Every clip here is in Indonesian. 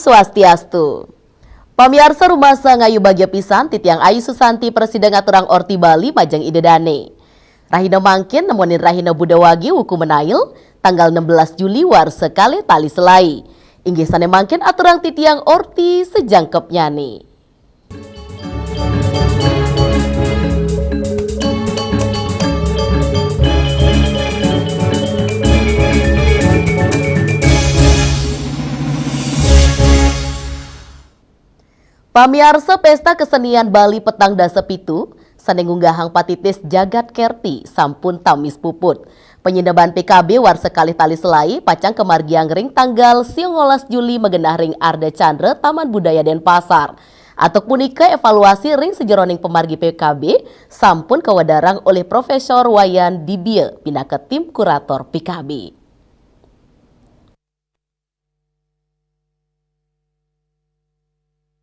Swastiastu. Pamiarsa rumasa ngayu bagya pisan titiang Ayu Susanti Presiden Ngaturang Orti Bali Majang Idedane. Rahina mangkin nemonin Rahina Budawagi wuku menail tanggal 16 Juli war sekali tali selai. Inggih sane mangkin aturang titiang Orti sejangkepnya nih. Pamiarsa Pesta Kesenian Bali Petang Dasepitu, sanenggunggahang patitis Jagat Kerti, sampun tamis puput. Penyendaban PKB war sekali tali selai, pacang kemargiang ring tanggal 19 Juli megenah ring Arda Chandra Taman Budaya Denpasar. Atau punika evaluasi ring sejeroning pemargi PKB, sampun kewadarang oleh Profesor Wayan Dibie, pindah ke tim kurator PKB.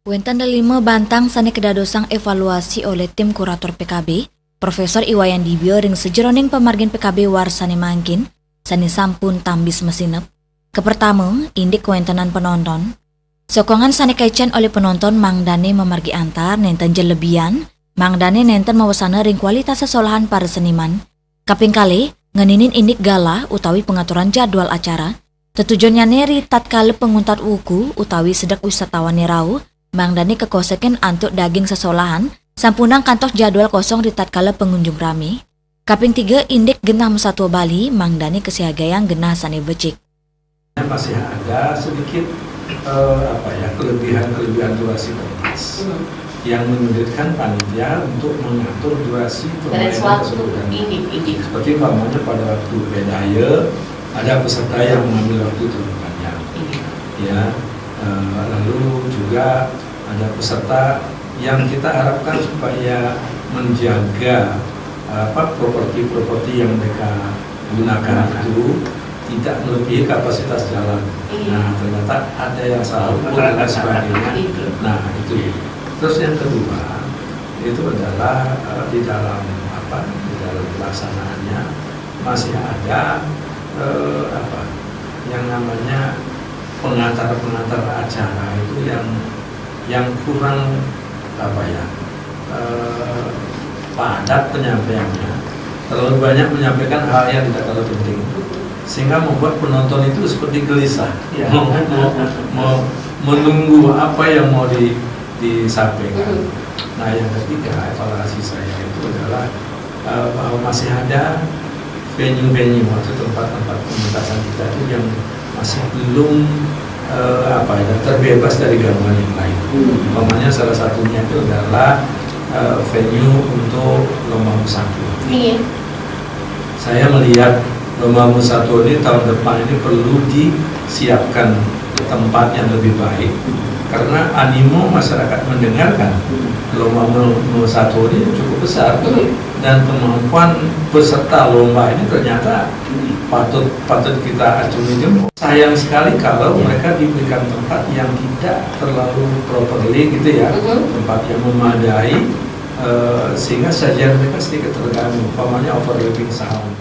Wentan 5 bantang sane kedadosang evaluasi oleh tim kurator PKB, Profesor Iwayan Dibie ring sejeroning pemargin PKB war sane mangkin, sane sampun tambis mesinep. Kepertama, indik wentanan penonton. Sokongan sane kaicen oleh penonton mangdane memargi antar nenten jelebian, mangdane nenten mawasana ring kualitas sesolahan para seniman. Kaping kali, ngeninin indik gala utawi pengaturan jadwal acara, tetujuannya neri tatkala penguntat wuku utawi sedak wisatawan nerau, mangdane kekoseken antuk daging sesolahan, sampunang kantos jadwal kosong di tatkala pengunjung rame. Kaping 3 indik genah Mesatwa Bali, mangdane kesiagayang genah sane becik. Masih ada sedikit kelebihan durasi pentas yang menyulitkan panitia untuk mengatur durasi permainan keseluruhan. Seperti umpamanya pada waktu bedaya ada peserta yang mengambil waktu terlalu panjang. Ya. Lalu juga ada peserta yang kita harapkan supaya menjaga properti-properti yang mereka gunakan itu tidak melebihi kapasitas jalan. Nah, ternyata ada yang salah ukur dan sebagainya. Nah, itu. Terus yang kedua itu adalah di dalam pelaksanaannya masih ada yang namanya pengantar acara itu yang kurang padat penyampaiannya, terlalu banyak menyampaikan hal yang tidak terlalu penting, sehingga membuat penonton itu seperti gelisah, mau menunggu apa yang mau disampaikan. Nah, yang ketiga evaluasi saya itu adalah bahwa masih ada venue-venue atau tempat-tempat pementasan kita itu yang masih belum terbebas dari gangguan yang lain. Umpamanya salah satunya itu adalah venue untuk lomba musatwa. Saya melihat lomba musatwa ini tahun depan ini perlu disiapkan ke tempat yang lebih baik, karena animo masyarakat mendengarkan lomba musatwa ini cukup besar, dan kemampuan peserta lomba ini ternyata patut kita acungi jempol. Sayang sekali kalau mereka diberikan tempat yang tidak terlalu properly gitu ya, tempat yang memadai, sehingga sajian mereka sedikit terganggu, umpamanya overlapping sound.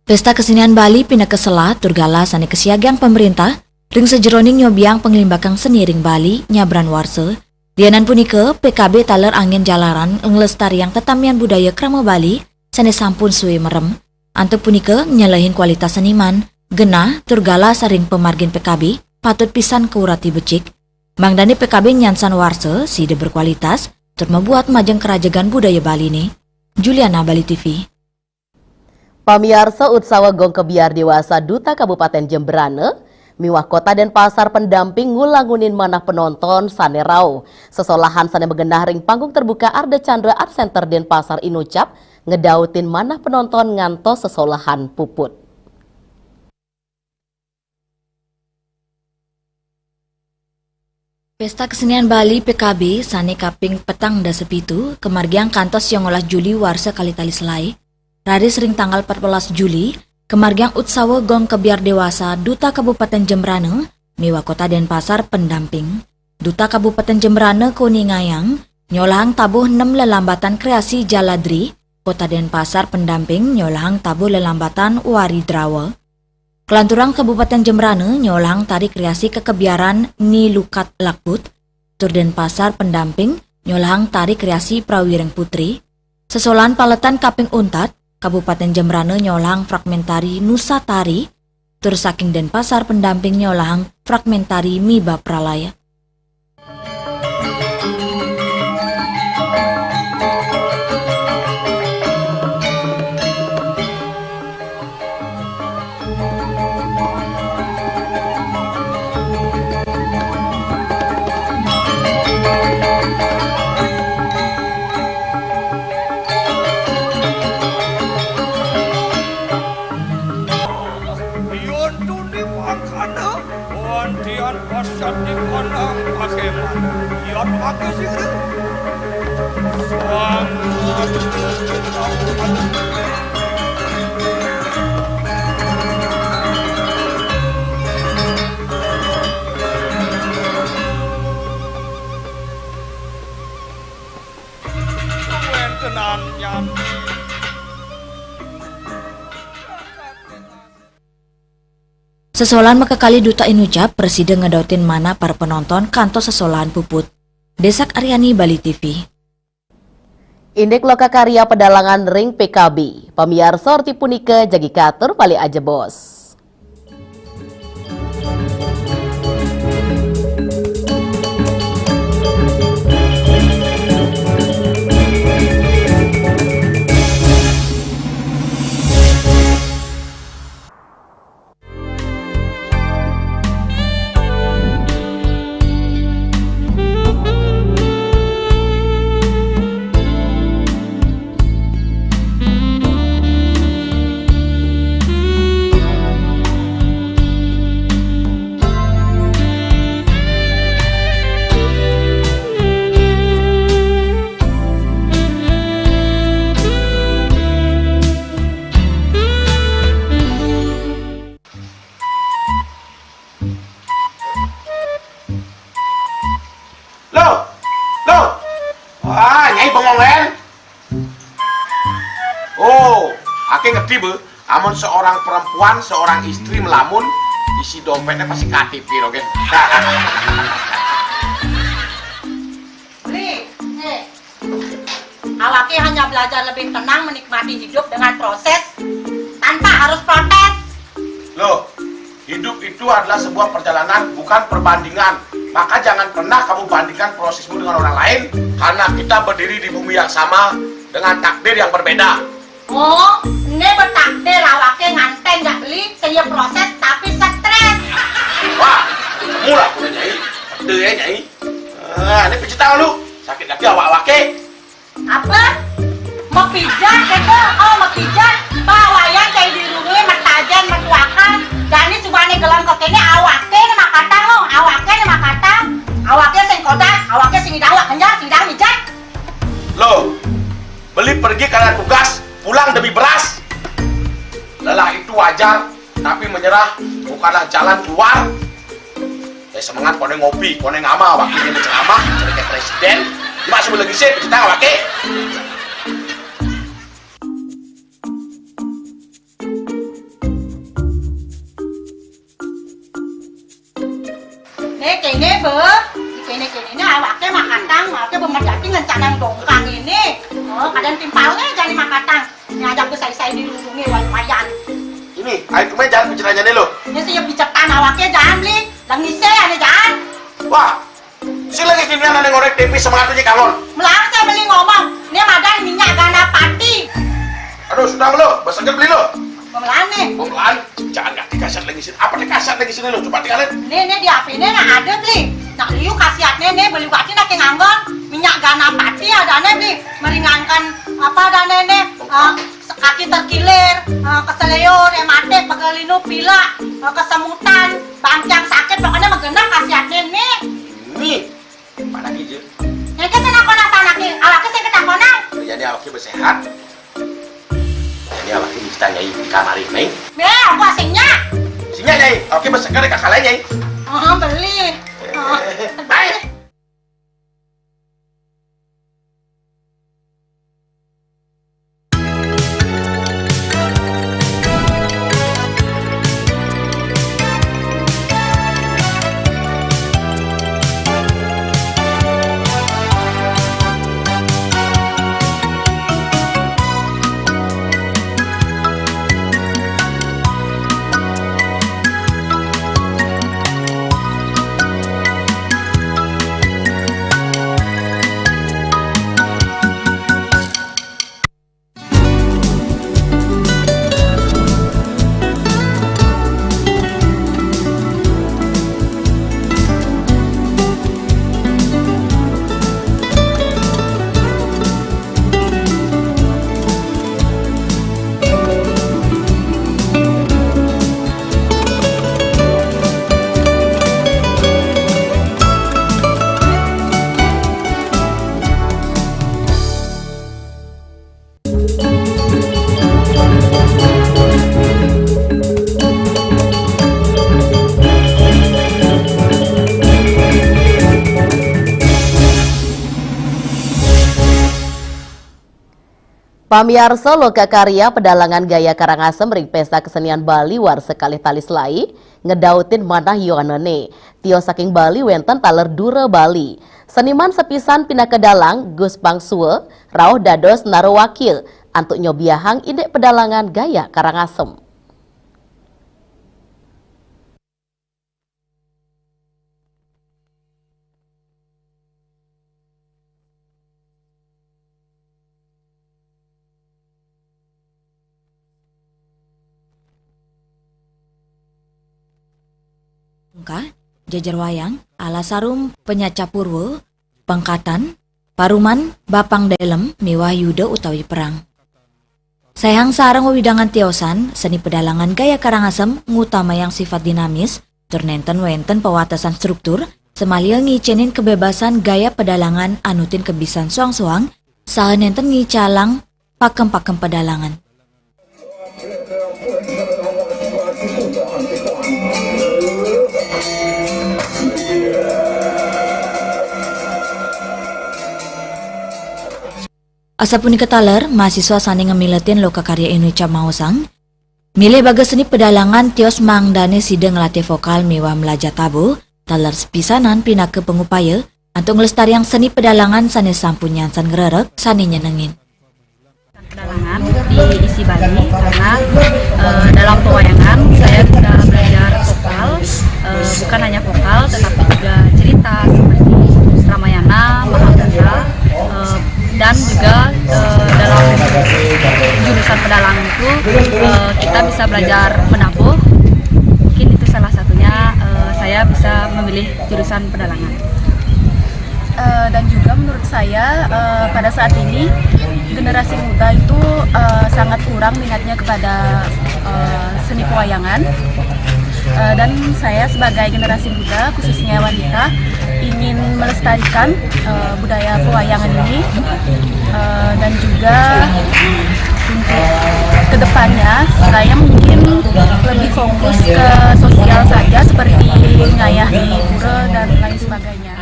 Pesta Kesenian Bali pindah ke Selat, Turgala sane kesiagang pemerintah, ring sejeroning nyobiang penglimbakang seni ring Bali, nyabran warse. Dianan punika, PKB taler angin jalaran ngelestariang tetamian budaya krama Bali, sane sampun suwe merem. Antuk punika nyelehin kualitas seniman, genah Turgala saring pemargin PKB, patut pisan keurati becik. Mangdane PKB nyansan warse, side berkualitas, tur membuat majeng kerajagan budaya Bali nih. Juliana, Bali TV. Pamiarsa Utsawa Gong Kebiar Dewasa Duta Kabupaten Jemberane, miwah kota Denpasar pendamping ngulangunin manah penonton sane rau. Sesolahan sane megenah ring panggung terbuka Arda Chandra Art Center Denpasar Inucap, ngedautin manah penonton ngantos sesolahan puput. Pesta Kesenian Bali PKB sane kaping petang dasepitu, kemargiang kantos 19 Juli warsa kali tali selai. Raris ring tanggal 14 Juli, kemargiang Utsawa Gong Kebiar Dewasa Duta Kabupaten Jemberane, miwa kota Denpasar pendamping. Duta Kabupaten Jemberane Kuningayang, nyolahang tabuh 6 lelambatan kreasi Jaladri, kota Denpasar pendamping nyolahang tabuh lelambatan Waridrawa. Kelanturang Kabupaten Jembrane nyolang tari kreasi kekebiaran Ni Lukat Lakut, tur Denpasar pendamping nyolang tari kreasi Prawireng Putri, Sesolan Paletan Kaping Untat, Kabupaten Jembrane nyolang fragmentari Nusa Tari, tur saking Denpasar pendamping nyolang fragmentari Miba Pralaya. Sesolan mekekali duta inucap presiden ngedautin mana para penonton kantos sesolan puput. Desak Aryani, Bali TV. Indek Lokakarya Pedalangan Ring PKB, pamiar sorti punika jagi katur pali aja bos. Ngerti be, amun seorang perempuan, seorang istri melamun, isi dompetnya pasti KTP, oke? Beli, awaknya hanya belajar lebih tenang menikmati hidup dengan proses tanpa harus protes. Loh, hidup itu adalah sebuah perjalanan, bukan perbandingan. Maka jangan pernah kamu bandingkan prosesmu dengan orang lain, karena kita berdiri di bumi yang sama dengan takdir yang berbeda. Oh, ini bertakdir awaknya nganten gak beli, saya proses tapi stres. Wah, mulai punya nyai, pede ya nyai. Ini pijit tangan lu, sakit lagi awak-awaknya. Apa? Mau pijat gitu? Oh, mau pijat? Bawayan kayak dirungi, metajan, metuakan. Jadi subane gelang kokenya awaknya ini makatang lo, awaknya ini makatang. Awaknya sing kodak, awaknya sing idawak kenjar, sing idawak mijat. Loh, beli pergi karena tugas, pulang demi beras. Lelah itu wajar, tapi menyerah bukanlah jalan keluar. Semangat kone ngopi, kone ngama, wakilnya berceramah, jadi kayak presiden. Cuma sebelum lagi sih, kita wakil. Kene be, kene awaknya makatang, awaknya bermedati ngencana dongkang ini. Oh, kadang timpalnya jadi makatang. Ngajak ke saya dilindungi lumayan. Ini, ayo kemarin jangan bicaranya nih lo. Ini saya bicarkan awaknya jangan beli, lagi saya ada jangan. Wah, si lagi gini ada ngorek TV semangatnya kalon. Melang saya beli ngomong, ini madan minyak gana pati. Aduh, sudah lo, besoknya beli lo. Melang nih. Melang, jangan nggak dikasat lagi sini. Apa dikasat lagi sini lo? Coba tinggalin. Ini di HP ini nak ada beli. Nak liu khasiatnya nih beli waktu nak nganggon minyak gana pati ada nih beli meringankan apa ada nih kaki terkilir, keseleyor, emate, pegelinu, pila, kesemutan, bangcang sakit, pokoknya menggenap khasiatnya nih. Nih, mana gitu? Ini kan senang-senang tanaki, awaknya saya ketak-konang. Jadi awaknya bersehat. Ini awaknya kita nyai di kamar ini. Aku asingnya. Sini nyai, awaknya bersegar di kakak lain nyai. Beli. Baik. Pamiarsa loka karya pedalangan gaya Karangasem ring pesta kesenian Bali war sekali tali selai ngedautin manah yoanone. Tio saking Bali wenten taler dura Bali. Seniman sepisan pindah ke dalang Gus Pangsue rauh dados naro wakil antuk nyobiahang ide pedalangan gaya Karangasem. Jajar wayang, ala sarum penyaca purwo, pengkatan, paruman, bapang dalam, mewah yuda utawi perang. Sayang sarang widangan tiosan, seni pedalangan gaya Karangasem ngutama yang sifat dinamis, turnenten wenten pewatasan struktur, semalia ngicenin kebebasan gaya pedalangan anutin kebisan suang-suang, sahenenten ngicalang pakem-pakem pedalangan. Asapuni ketaler, mahasiswa sani ngemiletin loka karya Indonesia Mausang. Milih bagas seni pedalangan tios mangdane sideng ngelatih vokal mewah melaja tabu, taler sepisanan pindah ke pengupaya, untuk ngelestariang seni pedalangan sani sampunyan san ngererek, sani nyenengin. Pedalangan di isi Bali karena dalam pewayangan saya bisa belajar vokal, bukan hanya vokal tetapi juga cerita seperti Ramayana, Mahabharata, dan juga dalam jurusan pedalangan itu kita bisa belajar menabuh. Mungkin itu salah satunya saya bisa memilih jurusan pedalangan. Dan juga menurut saya pada saat ini generasi muda itu sangat kurang minatnya kepada seni pewayangan. Dan saya sebagai generasi muda, khususnya wanita, ingin melestarikan budaya pewayangan ini dan juga untuk kedepannya saya mungkin lebih fokus ke sosial saja seperti ngayah di pura dan lain sebagainya.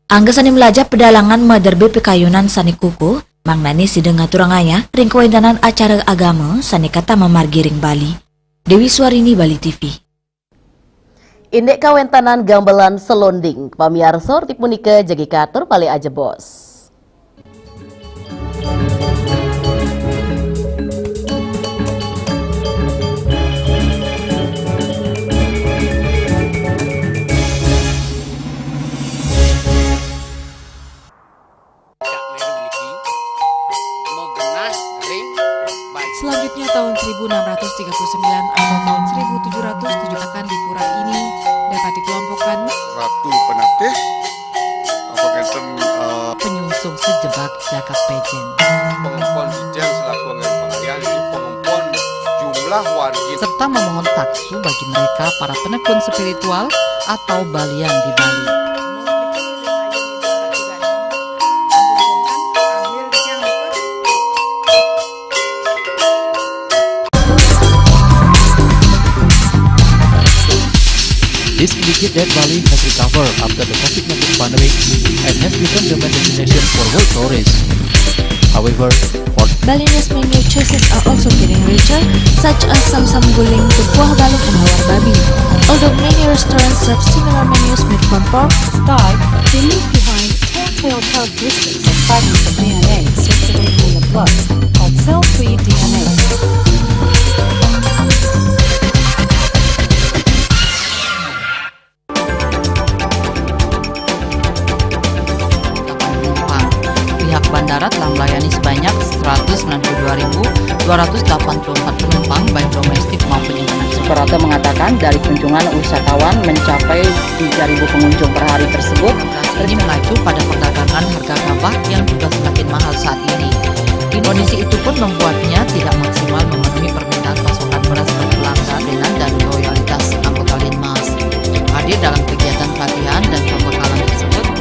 Angga sani melajar pedalangan maderbe pekayunan sani kuku, mangnani sideng ngaturangaya ring kewentanan acara agama sani kata memargiring Bali. Dewi Suarini, Bali TV. Indek kawentanan gambelan selonding, pamiarsa tipunika jagi katur pali aja bos. Selanjutnya tahun 1639 atau tahun 1707 akan di pura ini dapat dikelompokkan Ratu Penatih atau enten penyungsung sejebak jagat pejen. pengempon Ijen selaku anggaran pengalian di pengempon jumlah wargi Serta memohon taksu bagi mereka para penekun spiritual atau balian di Bali. This indicates that Bali has recovered after the COVID-19 pandemic and has become the main destination for world tourists. However, for Balinese menu choices are also getting richer, such as Samsam Guling to Kuah Baluk and Hawar Babi. Although many restaurants serve similar menus made from pork, Start, they leave behind telltale characteristics of fragments of DNA circulating in the blood, called cell-free DNA. Pihak bandara telah melayani sebanyak 192.284 penumpang baik domestik maupun internasional. Operator mengatakan dari kunjungan wisatawan mencapai 3.000 pengunjung per hari tersebut. Ini mengacu pada perdagangan harga gabah yang juga semakin mahal saat ini. Kondisi itu pun membuatnya tidak maksimal memenuhi permintaan pasokan beras bagi pelanggan dan loyalitas anggota Linmas. Hadir dalam kegiatan pelatihan dan pembekalan tersebut.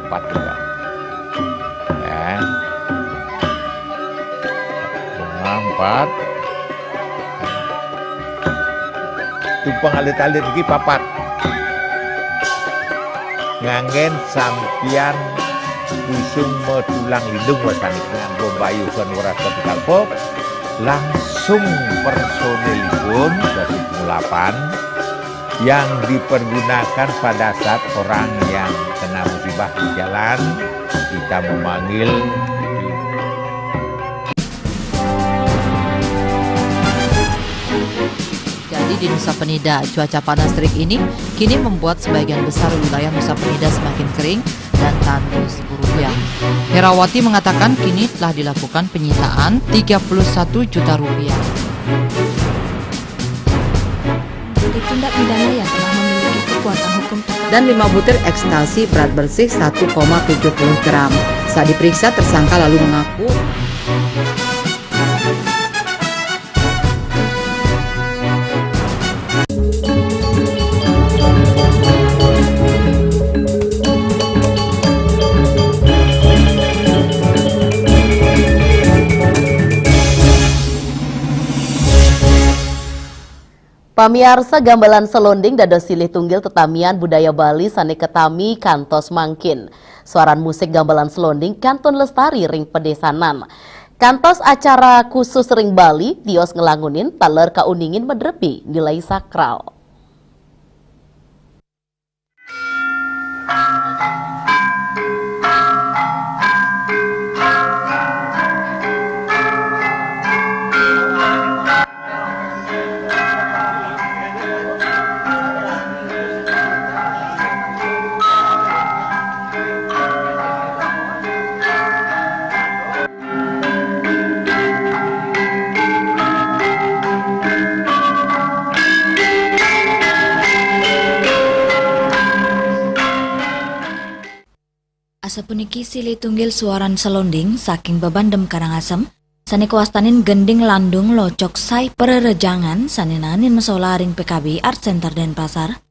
ngepat juga ya. Bunga 4 tumpang alit-alit lagi papat nganggen sampian usung metulang lindung wasani nganggo bayu kon waras vertikal pop langsung personilipun 28 yang dipergunakan pada saat orang yang kena musibah di jalan kita memanggil. Jadi di Nusa Penida, cuaca panas terik ini kini membuat sebagian besar wilayah Nusa Penida semakin kering dan tandus rupiah. Herawati mengatakan kini telah dilakukan penyitaan 31 juta rupiah. Tindak pidana yang telah memiliki kekuatan hukum Dan 5 butir ekstasi berat bersih 1,70 gram. Saat diperiksa, tersangka lalu mengaku Pamiarsa gambalan selonding dados silih tunggil tetamian budaya Bali sane ketami kantos mangkin. Suaran musik gambalan selonding kantun lestari ring pedesanan. Kantos acara khusus ring Bali tios ngelangunin taler kauningin medrepi nilai sakral. Asa puniki silih tunggil suaran selonding saking Bebandem Karangasem sane kawastanin gending landung locok sai pererejangan sane nanin mesolaring PKB Art Center Denpasar.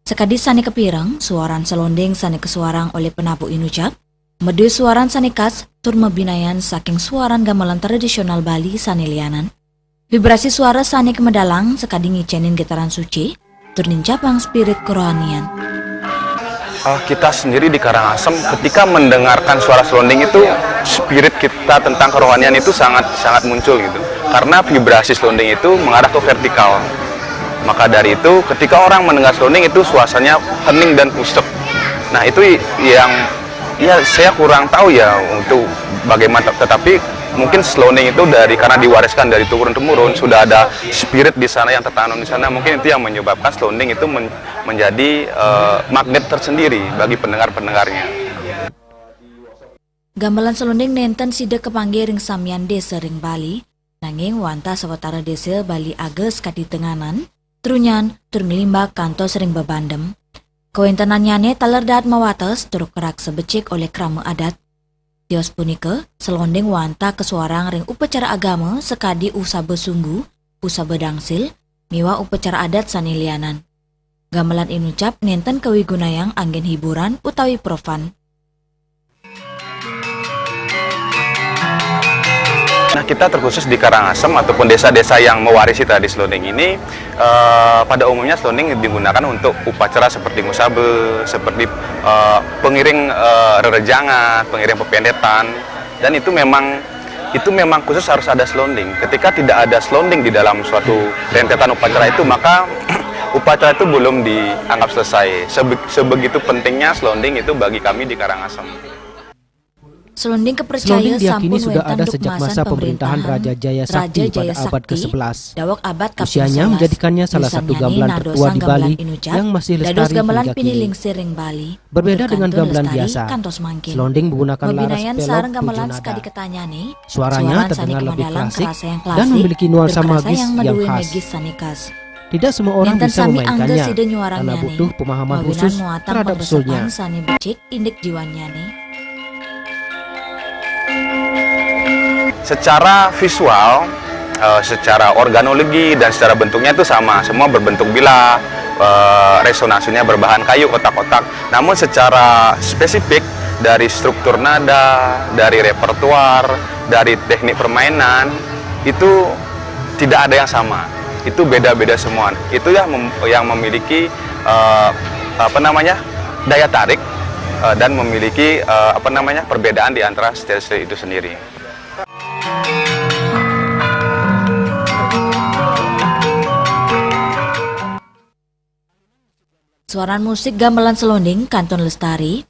Sekadi sane kepirang suaran selonding sane kesuarang oleh penapu inucap medu suaran sane khas tur mebinayan saking suaran gamelan tradisional Bali sane lianan. Vibrasi suara sane kemedalang sekadi ngicenin getaran suci tur nincapang spirit kerohanian. Kita sendiri di Karangasem ketika mendengarkan suara selonding itu spirit kita tentang kerohanian itu sangat muncul gitu karena vibrasi selonding itu mengarah ke vertikal. Maka dari itu ketika orang mendengar selonding itu suasananya hening dan usep. Nah itu yang ya saya kurang tahu ya untuk bagaimana, tetapi mungkin selonding itu karena diwariskan dari turun temurun, sudah ada spirit di sana yang tertanam di sana, mungkin itu yang menyebabkan selonding itu menjadi magnet tersendiri bagi pendengar-pendengarnya. Gamelan selonding nenten sida kepanggih ring samian desa ring Bali, nanging wanta sawetara desa Bali ages kadi tenganan, trunyan tur ngelimbak kantos ring Bebandem. Kawentenannyane talerdat mawates tur kerak sebecik oleh krama adat. Tios punika, selonding wanta kesuarang ring upacara agama sekadi usa besunggu, usa bedangsil, miwa upacara adat sanilianan. Gamelan inucap nenten kawigunayang anggen hiburan utawi profan. Nah kita terkhusus di Karangasem ataupun desa-desa yang mewarisi tradisi selonding ini, pada umumnya selonding digunakan untuk upacara seperti ngusabe, seperti pengiring rerejangan, pengiring pependetan, dan itu memang khusus harus ada selonding. Ketika tidak ada selonding di dalam suatu rentetan upacara itu, maka upacara itu belum dianggap selesai. Sebegitu pentingnya selonding itu bagi kami di Karangasem. Selonding kepercaya Selonding diyakini sampun sudah ada wentan sejak masa pemerintahan Raja Jaya Sakti pada abad ke-11. Dawak abad Usianya menjadikannya salah satu gamelan tertua di Bali yang masih lestari hingga kini. Berbeda dengan gamelan biasa, selonding menggunakan laras pelok 7 nada. Suaranya terdengar lebih klasik dan memiliki nuansa magis yang khas. Tidak semua orang bisa memainkannya karena butuh pemahaman khusus terhadap usulnya. Secara visual, secara organologi dan secara bentuknya itu sama, semua berbentuk bilah, resonansinya berbahan kayu kotak-kotak. Namun secara spesifik dari struktur nada, dari repertuar, dari teknik permainan itu tidak ada yang sama. Itu beda-beda semua. Itu yang memiliki daya tarik dan memiliki perbedaan di antara style-style itu sendiri. Suaran musik gamelan selonding Kanton Lestari,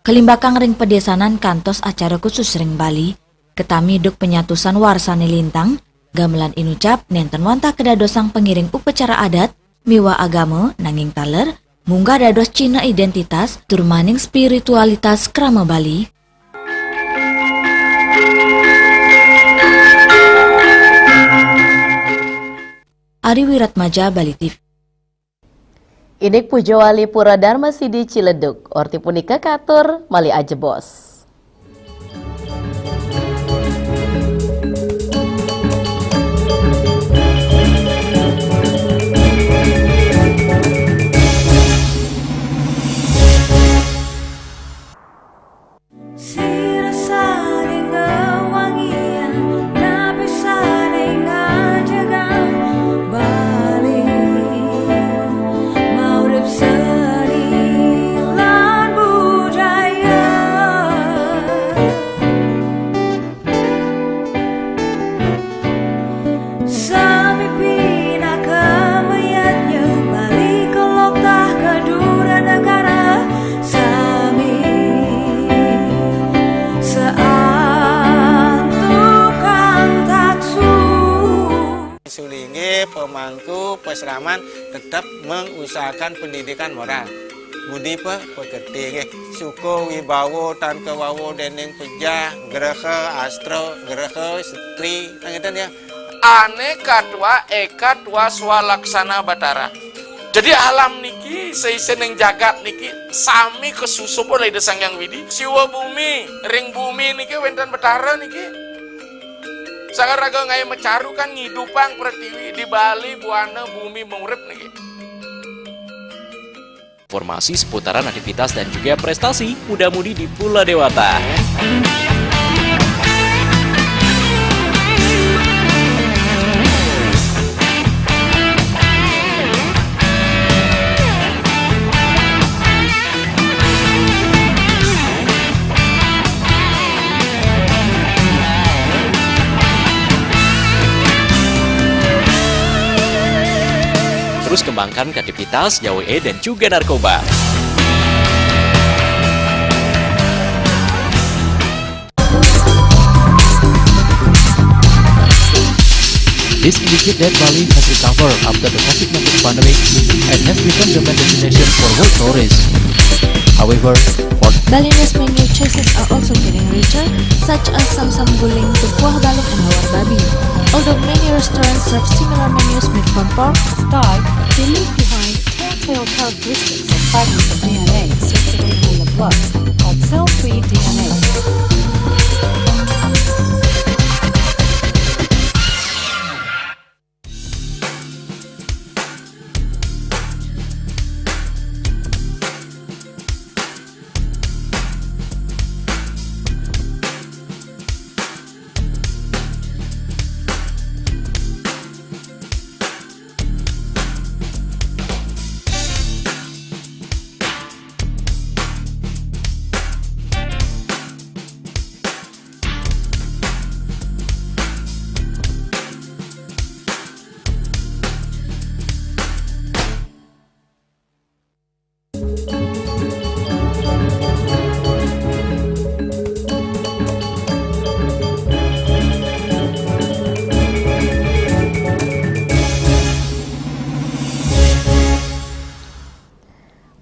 kelimbakang ring pedesanan kantos acara khusus ring Bali, ketami duk penyatusan warsane lintang, gamelan inucap nenten wantah kedadosang pengiring upacara adat, miwa agama nanging taler, munggah dados Cina identitas, turmaning spiritualitas krama Bali. Ari Wiratmaja, Bali TV. Inik Pujawali Pura Dharma Sidi Ciledug, orti punika katur mali ajebos. Pemangku peseraman tetap mengusahakan pendidikan moral. Budi pekerti suko wibawo tan kewawo deneng pejah geraha astro geraha setri nangeten ya. Aneka tua eka tua swalaksana batara. Jadi alam niki seisen yang jagat niki sami kesusup oleh desang yang widi. Siwa bumi ring bumi niki wenten batara niki. Sagaraga ngai mecaru kan ngidupang pertiwi di Bali buana bumi mengurip nih. Informasi seputaran aktivitas dan juga prestasi muda-mudi di Pulau Dewata. Terus kembangkan kreativitas, JWE dan juga narkoba. This indicates that Bali has recovered after the COVID-19 pandemic and has become the main destination for world tourists. However, Balinese menu choices are also getting richer, such as Samsam Guling, Tupuah Balok, and Hawar Babi. Although many restaurants serve similar menus made from pork, Start to leave behind telltale characteristics of fragments of DNA circulating in the blood called cell-free DNA.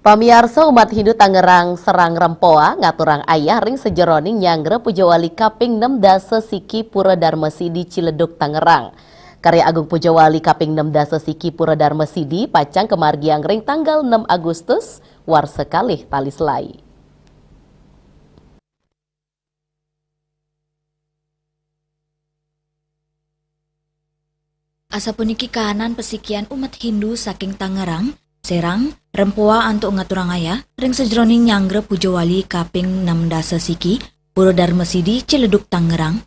Pamiarsa umat Hindu Tangerang Serang Rempoa ngaturang ayah ring sejeroning nyanggre Pujawali kaping 6 dasa siki Pura Dharma Sidi Ciledug Tangerang. Karya Agung Pujawali kaping 6 dasa siki Pura Dharma Sidi pacang kemargiang ring tanggal 6 Agustus war sekalih tali selai. Asa puniki kahanan pesikian umat Hindu saking Tangerang, Serang, Rempoa antuk ngaturang ayah, ring sejroning nyanggre Pujawali kaping 6 dasa siki, Pura Dharma Sidi Ciledug Tangerang.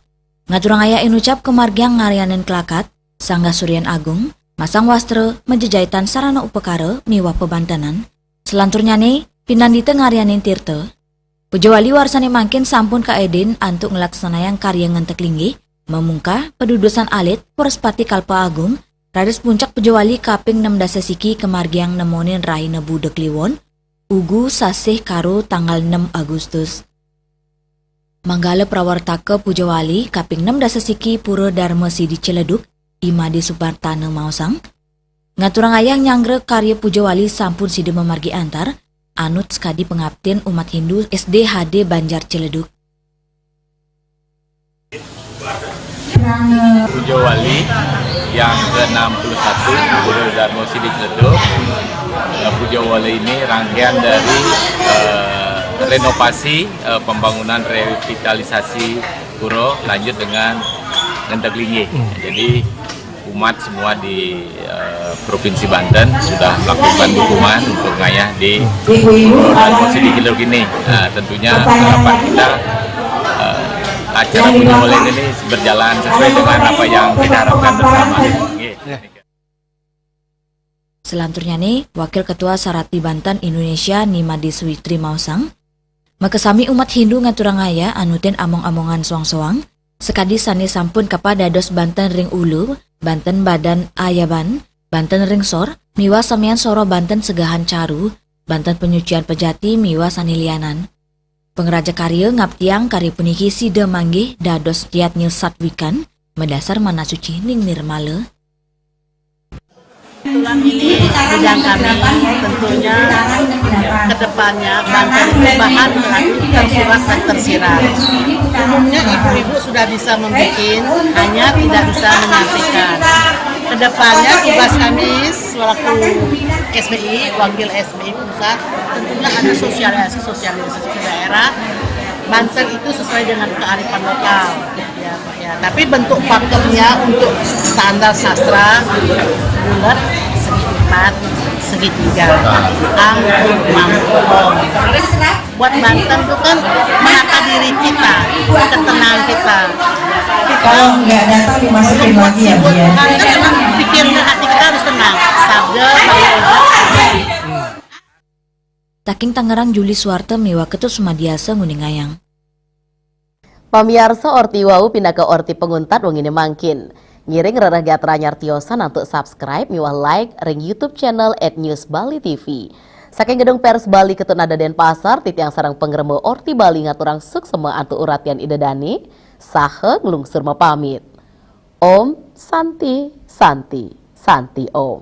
Ngaturang ayah inucap kemargiang ngarianen kelakat, Sangga Suryan Agung, masang wastra, menjejaitan sarana upekara, miwa pebantanan. Selanturnya nih, pinandite ngarianen tirta, Pujawali warsane mangkin sampun kaeden antuk ngelaksanayan karya ngentek linggih, memungkah pedudusan alit Purspati Kalpa Agung, rades puncak pujawali kaping 6 dasesiki kemargiang nemonin rahina budek liwon, ugu sasih karo tanggal 6 Agustus. Manggala prawartaka pujawali kaping 6 dasesiki Pura Dharma Sidi Ciledug, Imade Supartana Mausang, ngaturang ayang nyangre karya pujawali sampun sida memargi antar, anut skadi pengabdian umat Hindu SD HD Banjar Ciledug. Pujawali yang ke-61 Pura Dharma Sidi Ciledug. Pujawali ini rangkaian dari renovasi, pembangunan revitalisasi pura lanjut dengan ngentek linggih. Jadi umat semua di Provinsi Banten sudah melakukan dukungan untuk ngayah di Dharma Sidi Ciledug ini. Tentunya harapan kita acara pujawali ini berjalan sesuai dengan apa yang kita harapkan bersama. Selanjutnya nih, Wakil Ketua Sarati Banten Indonesia Nimade Switri Mausang, makesami umat Hindu ngaturang aya anutin among-amongan soang-soang, sekadi sani sampun kepada dos Banten Ring Ulu, Banten Badan Ayaban, Banten Ring Sor, miwa samian Soro Banten Segahan Caru, Banten Penyucian Pejati miwa sanilianan. Pengeraja karya ngaptiang karya puniki sida manggih dados tiat nyesat wikan, mendasar mana suci ning nirmala. Tulang ini bidang kami tentunya kedepannya Banten itu bahan tersurat dan tersirat. Umumnya ibu-ibu sudah bisa membuat, hanya tidak bisa menyaksikan. Kedepannya tugas kami selaku SBI, wakil SBI pusat, tentunya ada sosialisasi ke daerah. Banten itu sesuai dengan kearifan lokal, ya. Tapi bentuk pakemnya untuk standar sastra bulat segi 4, segi 3, angklung, mangkong. Buat Banten itu kan menata diri kita, ketenangan kita. Kalau nggak datang dimasukin lagi ya, Bu ya. Karena memang pikiran hati kita harus tenang. Sabda, Taking Tangerang Juli Suwarte miwa ketut sumadiasa nguning ayang. Pamiarsa orti wau pindah ke orti penguntat wong ini mangkin. Ngiring rereh gatra nyartiosan untuk subscribe miwah like ring YouTube channel @newsbali.tv. Saking gedung pers Bali ketut nada Denpasar titiang sarang pengreme orti Bali ngaturang suksema antu uratian idedani sahe ngelungsur pamit. Om Santi Santi Santi Om.